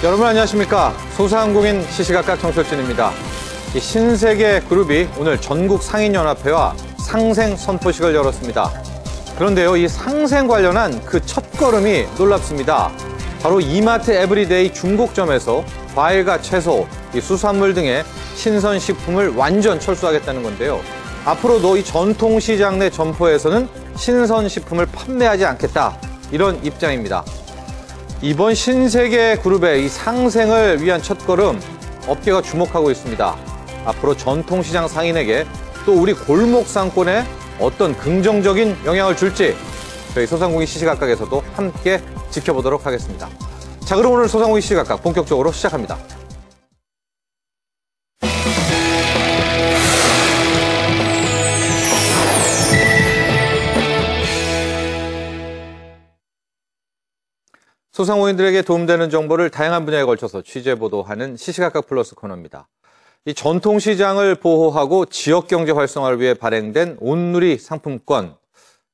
여러분 안녕하십니까? 소상공인 시시각각 정철진입니다. 이 신세계 그룹이 오늘 전국 상인연합회와 상생 선포식을 열었습니다. 그런데요, 이 상생 관련한 그 첫걸음이 놀랍습니다. 바로 이마트 에브리데이 중곡점에서 과일과 채소, 이 수산물 등의 신선식품을 완전 철수하겠다는 건데요. 앞으로도 이 전통시장 내 점포에서는 신선식품을 판매하지 않겠다, 이런 입장입니다. 이번 신세계 그룹의 이 상생을 위한 첫걸음, 업계가 주목하고 있습니다. 앞으로 전통시장 상인에게 또 우리 골목 상권에 어떤 긍정적인 영향을 줄지 저희 소상공인 시시각각에서도 함께 지켜보도록 하겠습니다. 자, 그럼 오늘 소상공인 시시각각 본격적으로 시작합니다. 소상공인들에게 도움되는 정보를 다양한 분야에 걸쳐서 취재보도하는 시시각각 플러스 코너입니다. 이 전통시장을 보호하고 지역경제 활성화를 위해 발행된 온누리 상품권.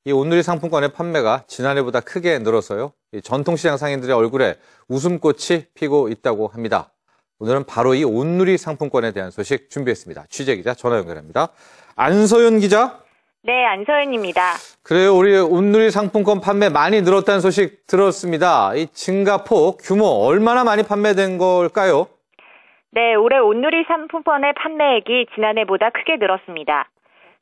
이 온누리 상품권의 판매가 지난해보다 크게 늘어서요, 이 전통시장 상인들의 얼굴에 웃음꽃이 피고 있다고 합니다. 오늘은 바로 이 온누리 상품권에 대한 소식 준비했습니다. 취재기자 전화 연결합니다. 안서윤 기자. 네, 안서윤입니다. 그래요, 우리 온누리 상품권 판매 많이 늘었다는 소식 들었습니다. 이 증가폭, 규모 얼마나 많이 판매된 걸까요? 네, 올해 온누리 상품권의 판매액이 지난해보다 크게 늘었습니다.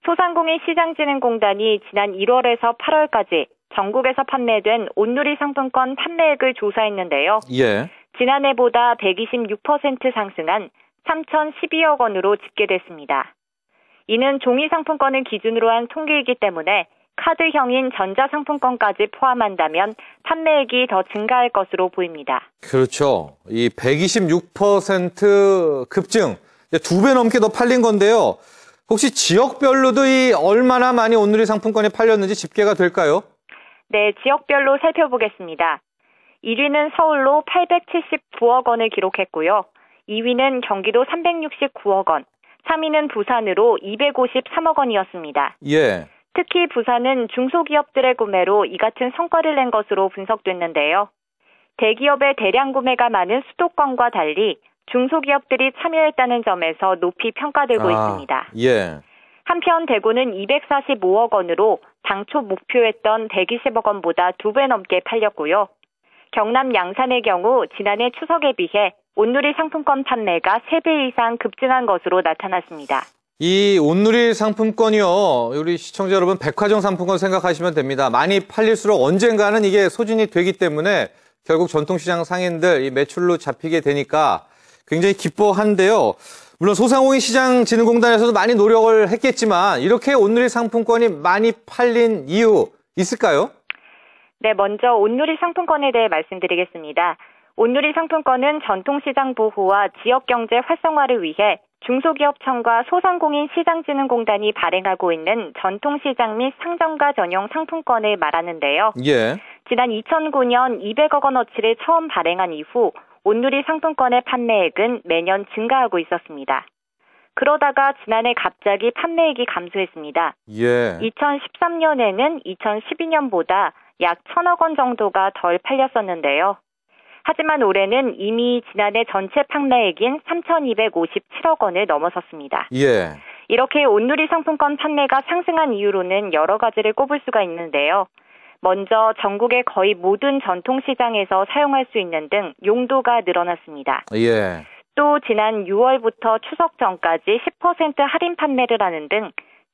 소상공인 시장진흥공단이 지난 1월에서 8월까지 전국에서 판매된 온누리 상품권 판매액을 조사했는데요. 예. 지난해보다 126% 상승한 3,012억 원으로 집계됐습니다. 이는 종이 상품권을 기준으로 한 통계이기 때문에 카드형인 전자상품권까지 포함한다면 판매액이 더 증가할 것으로 보입니다. 그렇죠. 이 126% 급증, 2배 넘게 더 팔린 건데요. 혹시 지역별로도 이 얼마나 많이 온누리 상품권이 팔렸는지 집계가 될까요? 네, 지역별로 살펴보겠습니다. 1위는 서울로 879억 원을 기록했고요. 2위는 경기도 369억 원, 3위는 부산으로 253억 원이었습니다. 예. 특히 부산은 중소기업들의 구매로 이 같은 성과를 낸 것으로 분석됐는데요. 대기업의 대량 구매가 많은 수도권과 달리 중소기업들이 참여했다는 점에서 높이 평가되고 있습니다. 예. 한편 대구는 245억 원으로 당초 목표했던 120억 원보다 2배 넘게 팔렸고요. 경남 양산의 경우 지난해 추석에 비해 온누리 상품권 판매가 3배 이상 급증한 것으로 나타났습니다. 이 온누리 상품권이요, 우리 시청자 여러분, 백화점 상품권 생각하시면 됩니다. 많이 팔릴수록 언젠가는 이게 소진이 되기 때문에 결국 전통시장 상인들 이 매출로 잡히게 되니까 굉장히 기뻐한데요. 물론 소상공인 시장진흥공단에서도 많이 노력을 했겠지만 이렇게 온누리 상품권이 많이 팔린 이유 있을까요? 네, 먼저 온누리 상품권에 대해 말씀드리겠습니다. 온누리 상품권은 전통시장 보호와 지역경제 활성화를 위해 중소기업청과 소상공인 시장진흥공단이 발행하고 있는 전통시장 및 상점가 전용 상품권을 말하는데요. 예. 지난 2009년 200억 원어치를 처음 발행한 이후 온누리 상품권의 판매액은 매년 증가하고 있었습니다. 그러다가 지난해 갑자기 판매액이 감소했습니다. 예. 2013년에는 2012년보다 약 1,000억 원 정도가 덜 팔렸었는데요. 하지만 올해는 이미 지난해 전체 판매액인 3,257억 원을 넘어섰습니다. 예. 이렇게 온누리 상품권 판매가 상승한 이유로는 여러 가지를 꼽을 수가 있는데요. 먼저 전국의 거의 모든 전통시장에서 사용할 수 있는 등 용도가 늘어났습니다. 예. 또 지난 6월부터 추석 전까지 10% 할인 판매를 하는 등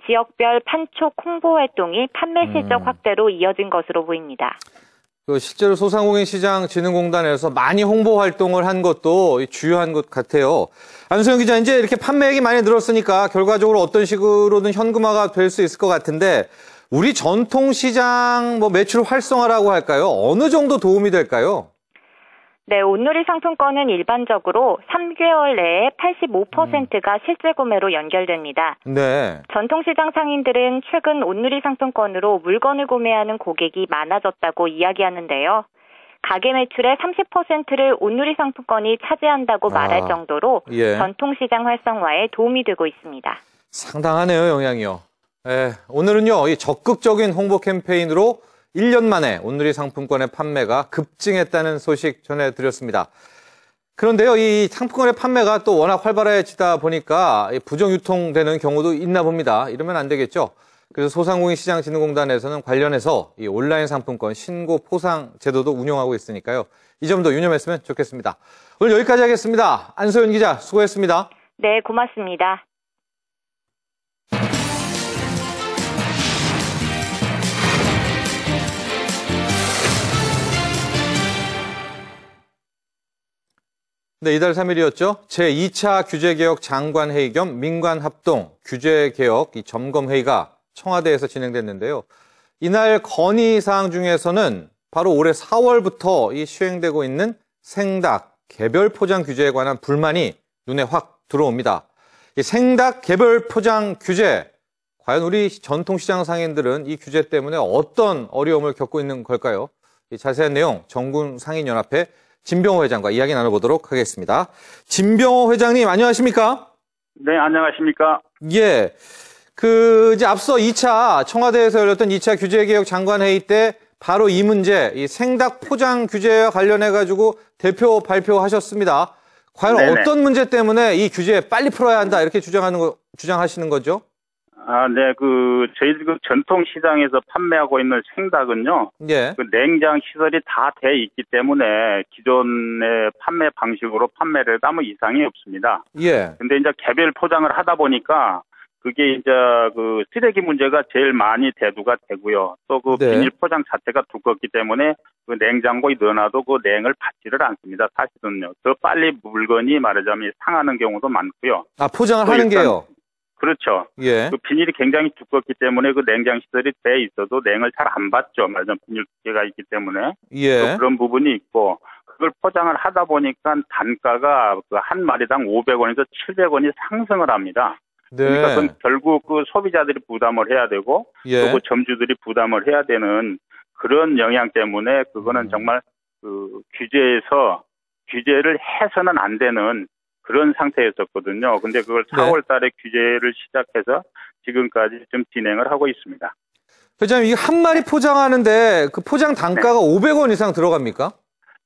지역별 판촉 홍보 활동이 판매 실적 확대로 이어진 것으로 보입니다. 실제로 소상공인 시장진흥공단에서 많이 홍보 활동을 한 것도 주요한 것 같아요. 안소영 기자, 이제 이렇게 판매액이 많이 늘었으니까 결과적으로 어떤 식으로든 현금화가 될 수 있을 것 같은데 우리 전통시장 매출 활성화라고 할까요? 어느 정도 도움이 될까요? 네, 온누리 상품권은 일반적으로 3개월 내에 85%가 실제 구매로 연결됩니다. 네. 전통시장 상인들은 최근 온누리 상품권으로 물건을 구매하는 고객이 많아졌다고 이야기하는데요. 가게 매출의 30%를 온누리 상품권이 차지한다고 말할 정도로 예. 전통시장 활성화에 도움이 되고 있습니다. 상당하네요, 영향이요. 예, 오늘은요, 이 적극적인 홍보 캠페인으로 1년 만에 온누리 상품권의 판매가 급증했다는 소식 전해드렸습니다. 그런데요, 이 상품권의 판매가 또 워낙 활발해지다 보니까 부정 유통되는 경우도 있나 봅니다. 이러면 안 되겠죠. 그래서 소상공인시장진흥공단에서는 관련해서 이 온라인 상품권 신고 포상 제도도 운영하고 있으니까요. 이 점도 유념했으면 좋겠습니다. 오늘 여기까지 하겠습니다. 안소연 기자 수고했습니다. 네, 고맙습니다. 네, 이달 3일이었죠. 제2차 규제개혁 장관회의 겸 민관합동 규제개혁 점검회의가 청와대에서 진행됐는데요. 이날 건의사항 중에서는 바로 올해 4월부터 시행되고 있는 생닭 개별 포장 규제에 관한 불만이 눈에 확 들어옵니다. 이 생닭 개별 포장 규제, 과연 우리 전통시장 상인들은 이 규제 때문에 어떤 어려움을 겪고 있는 걸까요? 이 자세한 내용 정군상인연합회 진병호 회장과 이야기 나눠보도록 하겠습니다. 진병호 회장님, 안녕하십니까? 네, 안녕하십니까? 예. 이제 앞서 청와대에서 열렸던 2차 규제개혁 장관회의 때 바로 이 문제, 이 생닭 포장 규제와 관련해가지고 대표 발표하셨습니다. 과연 네네. 어떤 문제 때문에 이 규제 빨리 풀어야 한다, 이렇게 주장하시는 거죠? 네, 저희들 전통시장에서 판매하고 있는 생닭은요, 예. 냉장 시설이 다 돼 있기 때문에 기존의 판매 방식으로 판매를 아무 이상이 없습니다. 예. 근데 이제 개별 포장을 하다 보니까 그게 이제 쓰레기 문제가 제일 많이 대두가 되고요. 또 네. 비닐 포장 자체가 두껍기 때문에 냉장고에 넣어놔도 냉을 받지를 않습니다. 사실은요. 더 빨리 물건이 말하자면 상하는 경우도 많고요. 아, 포장을 하는 게요? 그렇죠. 예. 비닐이 굉장히 두껍기 때문에 냉장 시설이 돼 있어도 냉을 잘 안 받죠. 말하자면 비닐 두께가 있기 때문에. 예. 또 그런 부분이 있고, 그걸 포장을 하다 보니까 단가가 한 마리당 500원에서 700원이 상승을 합니다. 네. 그러니까 그건 결국 소비자들이 부담을 해야 되고, 예. 또 점주들이 부담을 해야 되는 그런 영향 때문에 그거는 정말 규제를 해서는 안 되는 그런 상태였었거든요. 근데 그걸 4월 달에 규제를 시작해서 지금까지 좀 진행을 하고 있습니다. 회장님, 이게 한 마리 포장하는데 그 포장 단가가 500원 이상 들어갑니까?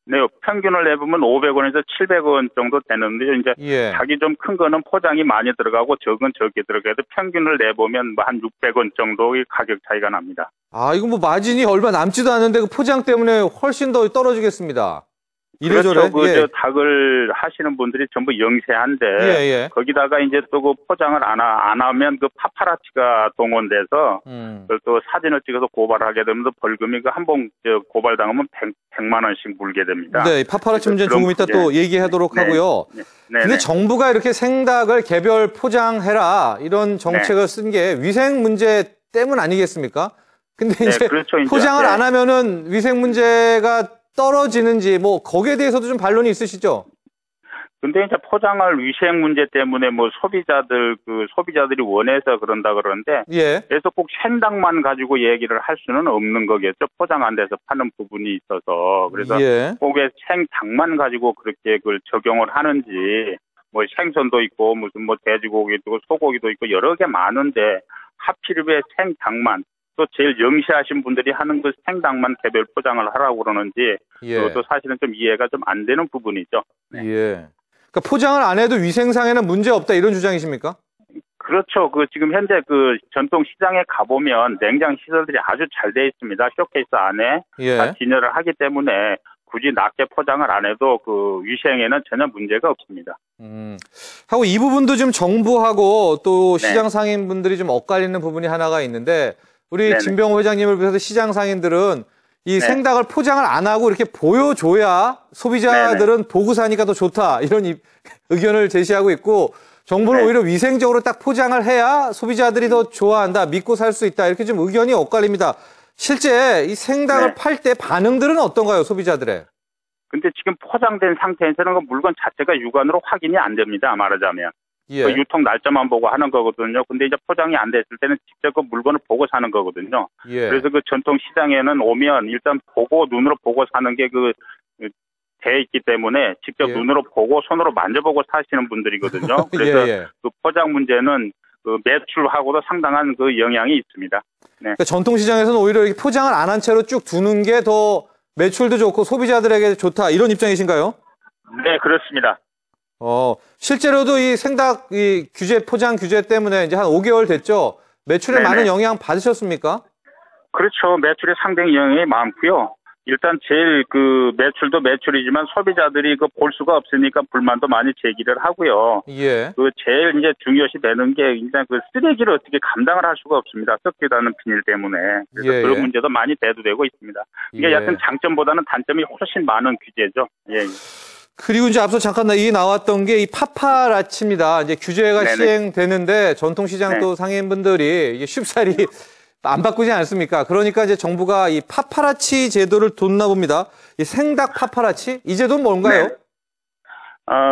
네, 평균을 내보면 500원에서 700원 정도 되는데, 이제 예. 자기 좀 큰 거는 포장이 많이 들어가고 적은 적게 들어가도 평균을 내보면 한 600원 정도의 가격 차이가 납니다. 아, 이거 마진이 얼마 남지도 않은데 그 포장 때문에 훨씬 더 떨어지겠습니다. 이래저래. 그렇죠. 예. 닭을 하시는 분들이 전부 영세한데, 예. 거기다가 이제 또 포장을 안 하면 파파라치가 동원돼서, 그걸 또 사진을 찍어서 고발하게 되면 벌금이 한 번 고발당하면 100만 원씩 물게 됩니다. 네, 파파라치 문제는 조금 이따 또 얘기하도록 하고요. 네. 근데 정부가 이렇게 생닭을 개별 포장해라, 이런 정책을 쓴 게 위생 문제 때문 아니겠습니까? 근데 이제 그렇죠, 포장을 안 하면은 위생 문제가 떨어지는지 거기에 대해서도 좀 반론이 있으시죠? 근데 이제 포장할 위생 문제 때문에 소비자들이 원해서 그런다 그러는데, 예. 그래서 꼭 생닭만 가지고 얘기를 할 수는 없는 거겠죠. 포장 안 돼서 파는 부분이 있어서. 그래서 예. 꼭 왜 생닭만 가지고 그렇게 그걸 적용을 하는지, 생선도 있고, 무슨 돼지고기도 있고, 소고기도 있고, 여러 개 많은데, 하필 왜 생닭만, 또 제일 영시하신 분들이 하는 그 생닭만 개별 포장을 하라고 그러는지, 예. 그것도 사실은 좀 이해가 좀 안 되는 부분이죠. 네. 예. 그러니까 포장을 안 해도 위생상에는 문제 없다, 이런 주장이십니까? 그렇죠. 지금 현재 전통 시장에 가보면 냉장 시설들이 아주 잘 돼 있습니다. 쇼케이스 안에 예. 다 진열을 하기 때문에 굳이 낮게 포장을 안 해도 위생에는 전혀 문제가 없습니다. 하고 이 부분도 좀 정부하고 또 시장 상인분들이 좀 엇갈리는 부분이 하나가 있는데, 우리 진병호 회장님을 비롯해서 시장 상인들은 이 생닭을 포장을 안 하고 이렇게 보여줘야 소비자들은 보고 사니까 더 좋다, 이런 의견을 제시하고 있고, 정부는 오히려 위생적으로 딱 포장을 해야 소비자들이 더 좋아한다, 믿고 살 수 있다, 이렇게 좀 의견이 엇갈립니다. 실제 이 생닭을 팔 때 반응들은 어떤가요, 소비자들의? 근데 지금 포장된 상태에서는 그 물건 자체가 육안으로 확인이 안 됩니다, 말하자면. 예. 유통 날짜만 보고 하는 거거든요. 근데 이제 포장이 안 됐을 때는 직접 그 물건을 보고 사는 거거든요. 예. 그래서 전통 시장에는 오면 일단 눈으로 보고 사는 게 돼 있기 때문에 직접 눈으로 보고 손으로 만져보고 사시는 분들이거든요. 그래서 그 포장 문제는 매출하고도 상당한 영향이 있습니다. 네. 그러니까 전통시장에서는 오히려 이렇게 포장을 안 한 채로 쭉 두는 게 더 매출도 좋고 소비자들에게 좋다, 이런 입장이신가요? 네, 그렇습니다. 실제로도 이 생닭 이 규제, 포장 규제 때문에 이제 한 5개월 됐죠? 매출에 네네. 많은 영향 받으셨습니까? 그렇죠. 매출에 상당히 영향이 많고요. 일단 제일 그 매출도 매출이지만 소비자들이 그 볼 수가 없으니까 불만도 많이 제기를 하고요. 예. 그 제일 이제 중요시 되는 게 일단 그 쓰레기를 어떻게 감당을 할 수가 없습니다. 썩지도 않은 비닐 때문에. 그래서 예, 그런 예. 문제도 많이 대두되고 있습니다. 이게 예. 약간 장점보다는 단점이 훨씬 많은 규제죠. 예. 그리고 이제 앞서 잠깐 이 나왔던 게 이 파파라치입니다. 이제 규제가 네네. 시행되는데 전통시장 또 상인분들이 이게 쉽사리 안 바꾸지 않습니까? 그러니까 이제 정부가 이 파파라치 제도를 뒀나 봅니다. 이 생닭 파파라치? 이 제도는 뭔가요? 네.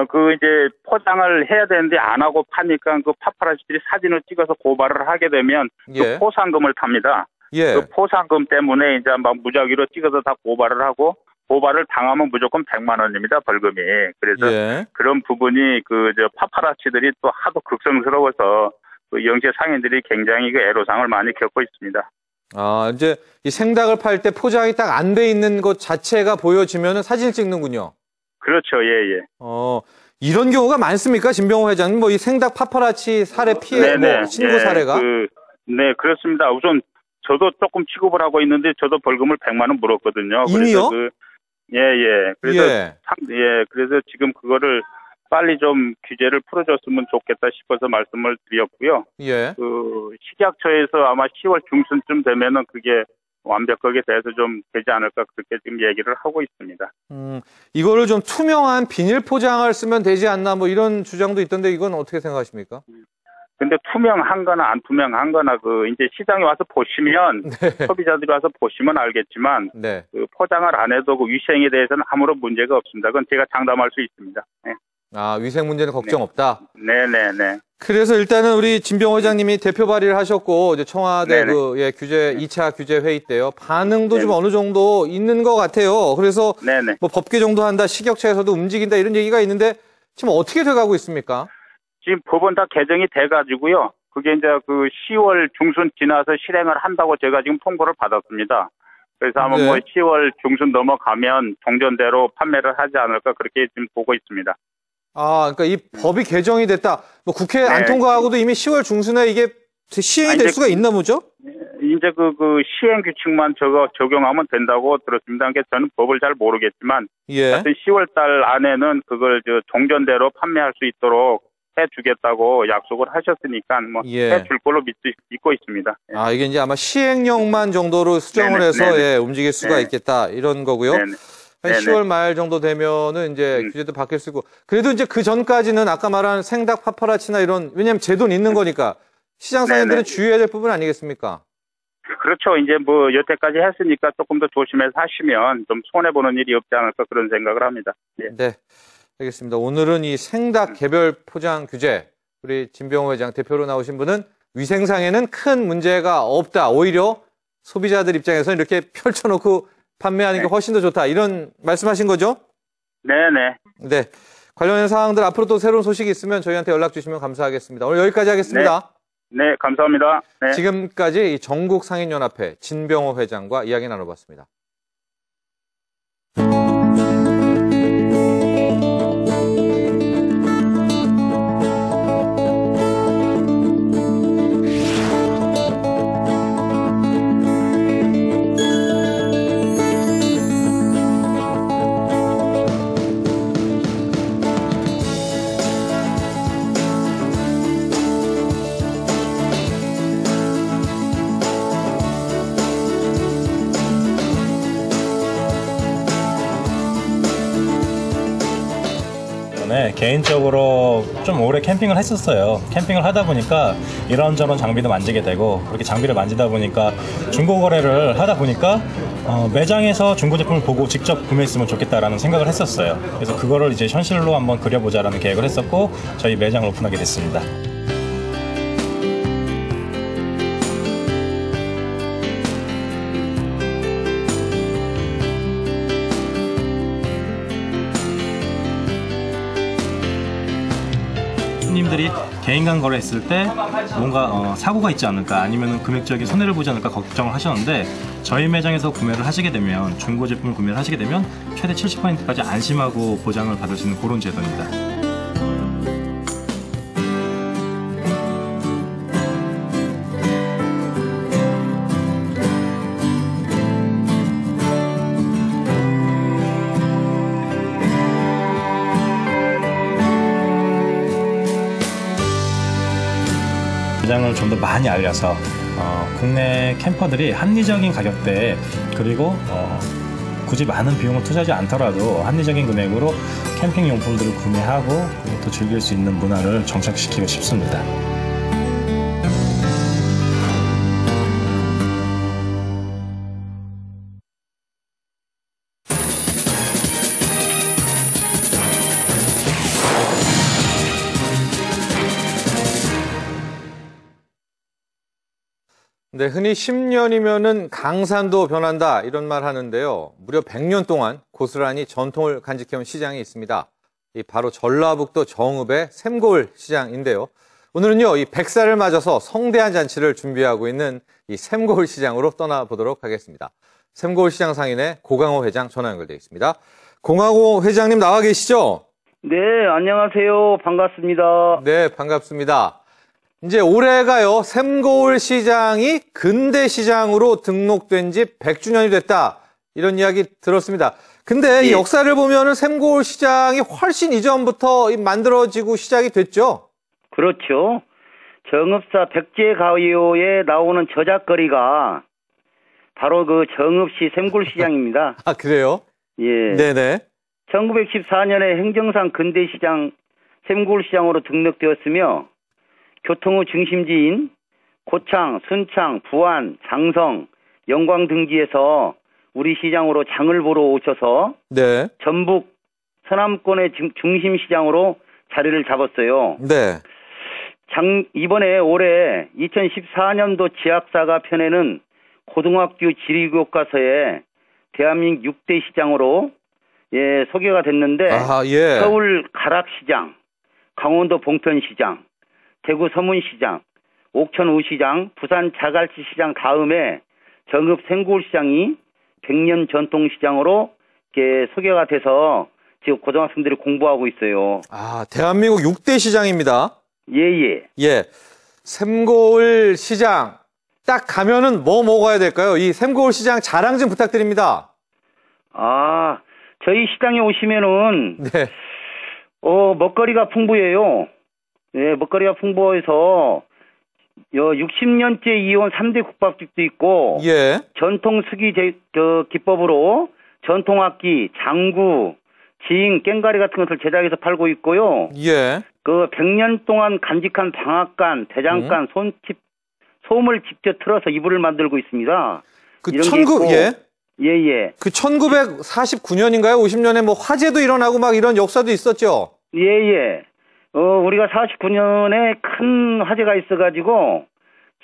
그 이제 포장을 해야 되는데 안 하고 파니까 그 파파라치들이 사진을 찍어서 고발을 하게 되면 예. 그 포상금을 탑니다. 예. 그 포상금 때문에 이제 막 무작위로 찍어서 다 고발을 하고 고발을 당하면 무조건 100만 원입니다, 벌금이. 그래서 예. 그런 부분이 그 저 파파라치들이 또 하도 극성스러워서 그 영세 상인들이 굉장히 그 애로사항을 많이 겪고 있습니다. 이제 이 생닭을 팔 때 포장이 딱 안 돼 있는 것 자체가 보여지면은 사진을 찍는군요. 그렇죠, 예, 예. 이런 경우가 많습니까? 진병호 회장님, 뭐 이 생닭 파파라치 사례 피해, 뭐 신고 사례가? 네, 그렇습니다. 우선 저도 조금 취급을 하고 있는데 저도 벌금을 100만 원 물었거든요. 이미요? 그래서 그래서 그래서 지금 그거를 빨리 좀 규제를 풀어줬으면 좋겠다 싶어서 말씀을 드렸고요. 예. 그 식약처에서 아마 10월 중순쯤 되면은 그게 완벽하게 돼서 좀 되지 않을까 그렇게 지금 얘기를 하고 있습니다. 이거를 좀 투명한 비닐 포장을 쓰면 되지 않나 뭐 이런 주장도 있던데 이건 어떻게 생각하십니까? 근데 투명한 거나 안 투명한 거나 그 이제 시장에 와서 보시면 소비자들이 와서 보시면 알겠지만 네. 그 포장을 안 해도 그 위생에 대해서는 아무런 문제가 없습니다. 그건 제가 장담할 수 있습니다. 네. 위생 문제는 걱정 없다. 네네네. 그래서 일단은 우리 진병호 회장님이 대표 발의를 하셨고 이제 청와대 네네. 규제 2차 규제 회의 때요. 반응도 좀 네네. 어느 정도 있는 것 같아요. 그래서 네네. 뭐 법 개정도 한다, 식약처에서도 움직인다 이런 얘기가 있는데 지금 어떻게 돼가고 있습니까? 지금 법은 다 개정이 돼가지고요. 그게 이제 그 10월 중순 지나서 실행을 한다고 제가 지금 통보를 받았습니다. 그래서 아마 네. 뭐 10월 중순 넘어가면 종전대로 판매를 하지 않을까 그렇게 지금 보고 있습니다. 그러니까 이 법이 개정이 됐다. 뭐 국회 안 통과하고도 이미 10월 중순에 이게 시행이 될 수가 있나 보죠? 이제 그 시행 규칙만 적용하면 된다고 들었습니다. 그러니까 저는 법을 잘 모르겠지만, 예. 하여튼 10월 달 안에는 그걸 종전대로 판매할 수 있도록 해주겠다고 약속을 하셨으니까 뭐 해줄 걸로 믿고 있습니다. 이게 이제 아마 시행령만 정도로 수정을 네네, 해서 네네. 움직일 수가 있겠다 이런 거고요. 네네. 한 10월 말 정도 되면은 이제 규제도 바뀔 수 있고 그래도 이제 그 전까지는 아까 말한 생닭 파파라치나 이런 왜냐하면 제도는 있는 거니까 시장 상인들은 주의해야 될 부분 아니겠습니까? 그렇죠. 이제 뭐 여태까지 했으니까 조금 더 조심해서 하시면 좀 손해보는 일이 없지 않을까 그런 생각을 합니다. 예. 네, 알겠습니다. 오늘은 이 생닭 개별 포장 규제 우리 진병호 회장 대표로 나오신 분은 위생상에는 큰 문제가 없다. 오히려 소비자들 입장에서는 이렇게 펼쳐놓고 판매하는 게 훨씬 더 좋다. 이런 말씀하신 거죠? 네네. 네. 관련된 사항들 앞으로 또 새로운 소식이 있으면 저희한테 연락 주시면 감사하겠습니다. 오늘 여기까지 하겠습니다. 네, 감사합니다. 네. 지금까지 전국상인연합회 진병호 회장과 이야기 나눠봤습니다. 개인적으로 좀 오래 캠핑을 했었어요. 캠핑을 하다 보니까 이런저런 장비도 만지게 되고 그렇게 장비를 만지다 보니까 중고 거래를 하다 보니까 매장에서 중고 제품을 보고 직접 구매했으면 좋겠다라는 생각을 했었어요. 그래서 그거를 이제 현실로 한번 그려보자라는 계획을 했었고 저희 매장을 오픈하게 됐습니다. 소비자들이 개인 간 거래했을 때 뭔가 사고가 있지 않을까 아니면 금액적인 손해를 보지 않을까 걱정을 하셨는데 저희 매장에서 구매를 하시게 되면 중고 제품을 구매를 하시게 되면 최대 70%까지 안심하고 보장을 받을 수 있는 그런 제도입니다. 매장을 좀 더 많이 알려서 국내 캠퍼들이 합리적인 가격대에 그리고 굳이 많은 비용을 투자하지 않더라도 합리적인 금액으로 캠핑 용품들을 구매하고 그리고 또 즐길 수 있는 문화를 정착시키고 싶습니다. 네, 흔히 10년이면은 강산도 변한다 이런 말 하는데요. 무려 100년 동안 고스란히 전통을 간직해온 시장이 있습니다. 바로 전라북도 정읍의 샘고을 시장인데요. 오늘은요, 이 100살을 맞아서 성대한 잔치를 준비하고 있는 이 샘고을 시장으로 떠나보도록 하겠습니다. 샘고을 시장 상인의 고강호 회장 전화 연결되어 있습니다. 고강호 회장님 나와 계시죠? 네, 안녕하세요. 반갑습니다. 네, 반갑습니다. 이제 올해가요, 샘고을 시장이 근대 시장으로 등록된 지 100주년이 됐다. 이런 이야기 들었습니다. 근데 이 역사를 보면은 샘고을 시장이 훨씬 이전부터 만들어지고 시작이 됐죠? 그렇죠. 정읍사 백제가요에 나오는 저작거리가 바로 그 정읍시 샘고을 시장입니다. 아, 그래요? 예. 네네. 1914년에 행정상 근대시장 샘고을 시장으로 등록되었으며 교통의 중심지인 고창, 순창, 부안, 장성, 영광 등지에서 우리 시장으로 장을 보러 오셔서 네. 전북 서남권의 중심 시장으로 자리를 잡았어요. 네. 이번에 올해 2014년도 지역사가 편에는 고등학교 지리교과서에 대한민국 6대 시장으로 소개가 됐는데 예. 서울 가락시장, 강원도 봉편시장, 대구 서문시장, 옥천 우시장, 부산 자갈치시장 다음에 정읍 샘고을 시장이 100년 전통시장으로 소개가 돼서 지금 고등학생들이 공부하고 있어요. 아, 대한민국 6대 시장입니다. 예예. 예. 샘고을 시장. 딱 가면은 뭐 먹어야 될까요? 이 샘고을 시장 자랑 좀 부탁드립니다. 아, 저희 시장에 오시면은, 네. 먹거리가 풍부해요. 예, 먹거리가 풍부해서 60년째 이어온 3대 국밥집도 있고 예. 전통 수기 기법으로 전통악기, 장구, 징, 깽가리 같은 것을 제작해서 팔고 있고요. 예. 그 100년 동안 간직한 방앗간, 대장간, 솜을 직접 틀어서 이불을 만들고 있습니다. 그 이런 게 있고, 예예. 그 1949년인가요? 50년에 뭐 화재도 일어나고 막 이런 역사도 있었죠? 예예. 우리가 49년에 큰 화재가 있어가지고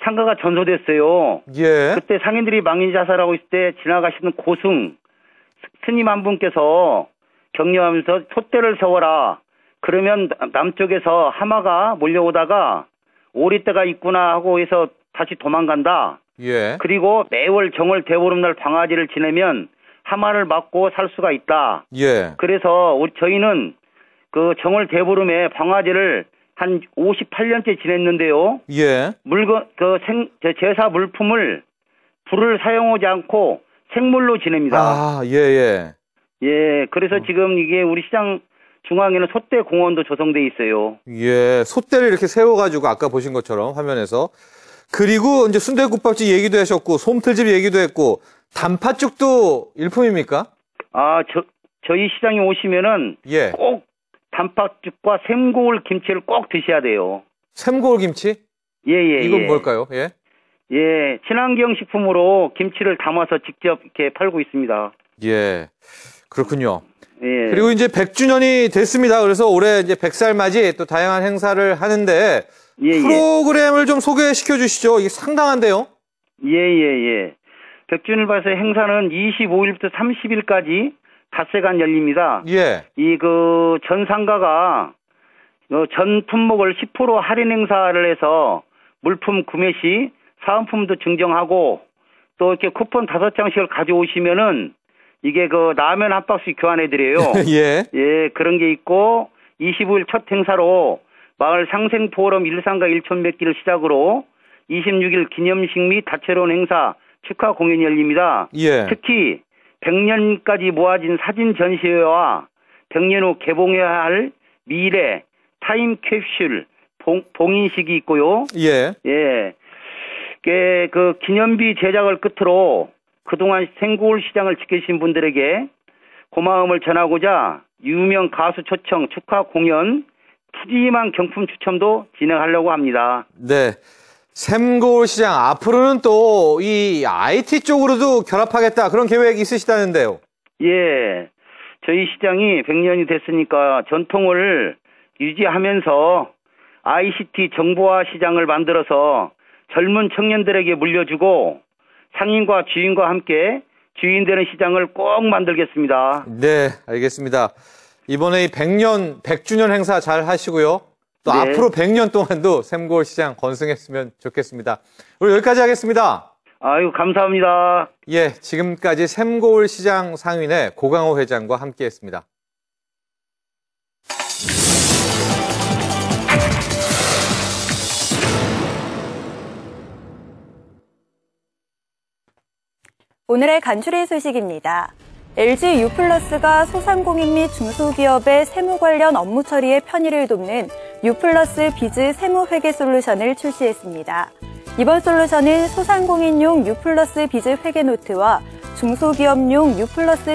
상가가 전소됐어요. 예. 그때 상인들이 망인 자살하고 있을 때 지나가시는 고승 스님 한 분께서 격려하면서 촛대를 세워라. 그러면 남쪽에서 하마가 몰려오다가 오리떼가 있구나 하고 해서 다시 도망간다. 예. 그리고 매월 정월 대보름날 방화제를 지내면 하마를 맞고 살 수가 있다. 예. 그래서 저희는 그 정월 대보름에 방화제를 한 58년째 지냈는데요. 예. 제사 물품을 불을 사용하지 않고 생물로 지냅니다. 아, 예. 예, 그래서 지금 이게 우리 시장 중앙에는 솥대 공원도 조성돼 있어요. 예. 솥대를 이렇게 세워가지고 아까 보신 것처럼 화면에서. 그리고 이제 순대국밥집 얘기도 하셨고, 솜틀집 얘기도 했고, 단팥죽도 일품입니까? 아, 저희 시장에 오시면은 예. 꼭 단팥죽과 샘고을 김치를 꼭 드셔야 돼요. 샘고을 김치? 예. 이건 뭘까요? 예. 예, 친환경 식품으로 김치를 담아서 직접 이렇게 팔고 있습니다. 예. 그렇군요. 예. 그리고 이제 100주년이 됐습니다. 그래서 올해 이제 100살 맞이 또 다양한 행사를 하는데 프로그램을 좀 소개시켜 주시죠. 이게 상당한데요. 예. 100주년을 봐서 행사는 25일부터 30일까지 닷새간 열립니다. 예. 전 상가가 전 품목을 10% 할인 행사를 해서 물품 구매 시 사은품도 증정하고 또 이렇게 쿠폰 5장씩을 가져오시면은 이게 그 라면 한 박스 교환해드려요. 예. 예, 그런 게 있고 25일 첫 행사로 마을 상생포럼 일상가 일촌맺기를 시작으로 26일 기념식 및 다채로운 행사 축하 공연이 열립니다. 예. 특히 100년까지 모아진 사진 전시회와 100년 후 개봉해야 할 미래 타임 캡슐 봉인식이 있고요. 예. 예. 그 기념비 제작을 끝으로 그동안 생고을 시장을 지켜주신 분들에게 고마움을 전하고자 유명 가수 초청 축하 공연 푸짐한 경품 추첨도 진행하려고 합니다. 네. 샘고울 시장 앞으로는 또 이 IT 쪽으로도 결합하겠다 그런 계획 있으시다는데요. 예. 저희 시장이 100년이 됐으니까 전통을 유지하면서 ICT 정보화 시장을 만들어서 젊은 청년들에게 물려주고 상인과 주인과 함께 주인되는 시장을 꼭 만들겠습니다. 네, 알겠습니다. 이번에 이 100주년 행사 잘 하시고요. 또 네. 앞으로 100년 동안도 샘고울 시장 건승했으면 좋겠습니다. 우리 여기까지 하겠습니다. 아유, 감사합니다. 예, 지금까지 샘고울 시장 상인의 고강호 회장과 함께했습니다. 오늘의 간추린 소식입니다. LG U+가 소상공인 및 중소기업의 세무 관련 업무 처리에 편의를 돕는 U+ 비즈 세무회계 솔루션을 출시했습니다. 이번 솔루션은 소상공인용 U+ 비즈 회계 노트와 중소기업용 U+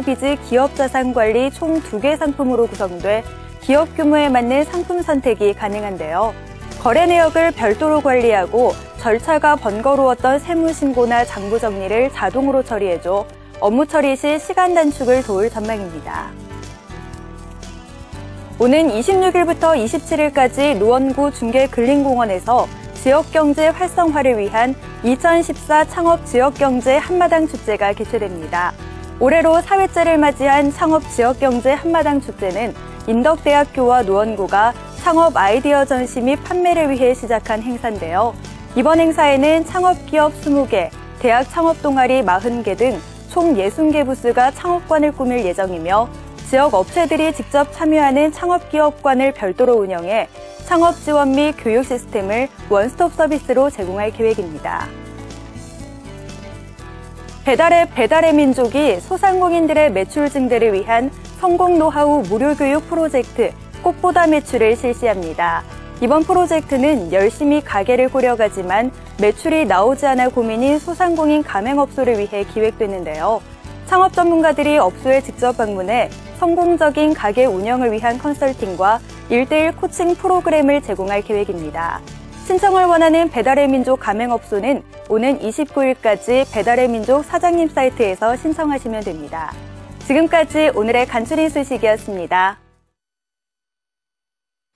비즈 기업자산관리 총 2개 상품으로 구성돼 기업 규모에 맞는 상품 선택이 가능한데요. 거래 내역을 별도로 관리하고 절차가 번거로웠던 세무 신고나 장부 정리를 자동으로 처리해줘 업무 처리 시 시간 단축을 도울 전망입니다. 오는 26일부터 27일까지 노원구 중계근린공원에서 지역경제 활성화를 위한 2014 창업지역경제 한마당 축제가 개최됩니다. 올해로 4회째를 맞이한 창업지역경제 한마당 축제는 인덕대학교와 노원구가 창업 아이디어 전시 및 판매를 위해 시작한 행사인데요. 이번 행사에는 창업기업 20개, 대학 창업동아리 40개 등 총 60개 부스가 창업관을 꾸밀 예정이며 지역 업체들이 직접 참여하는 창업기업관을 별도로 운영해 창업 지원 및 교육 시스템을 원스톱 서비스로 제공할 계획입니다. 배달앱 배달의 민족이 소상공인들의 매출 증대를 위한 성공 노하우 무료 교육 프로젝트 꽃보다 매출을 실시합니다. 이번 프로젝트는 열심히 가게를 꾸려가지만 매출이 나오지 않아 고민인 소상공인 가맹업소를 위해 기획됐는데요. 창업 전문가들이 업소에 직접 방문해 성공적인 가게 운영을 위한 컨설팅과 1:1 코칭 프로그램을 제공할 계획입니다. 신청을 원하는 배달의 민족 가맹업소는 오는 29일까지 배달의 민족 사장님 사이트에서 신청하시면 됩니다. 지금까지 오늘의 간추린 소식이었습니다.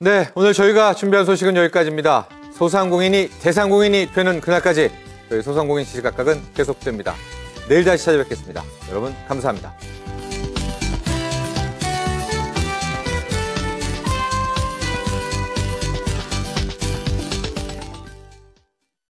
네, 오늘 저희가 준비한 소식은 여기까지입니다. 소상공인이 대상공인이 되는 그날까지 저희 소상공인 시시각각은 계속됩니다. 내일 다시 찾아뵙겠습니다. 여러분 감사합니다.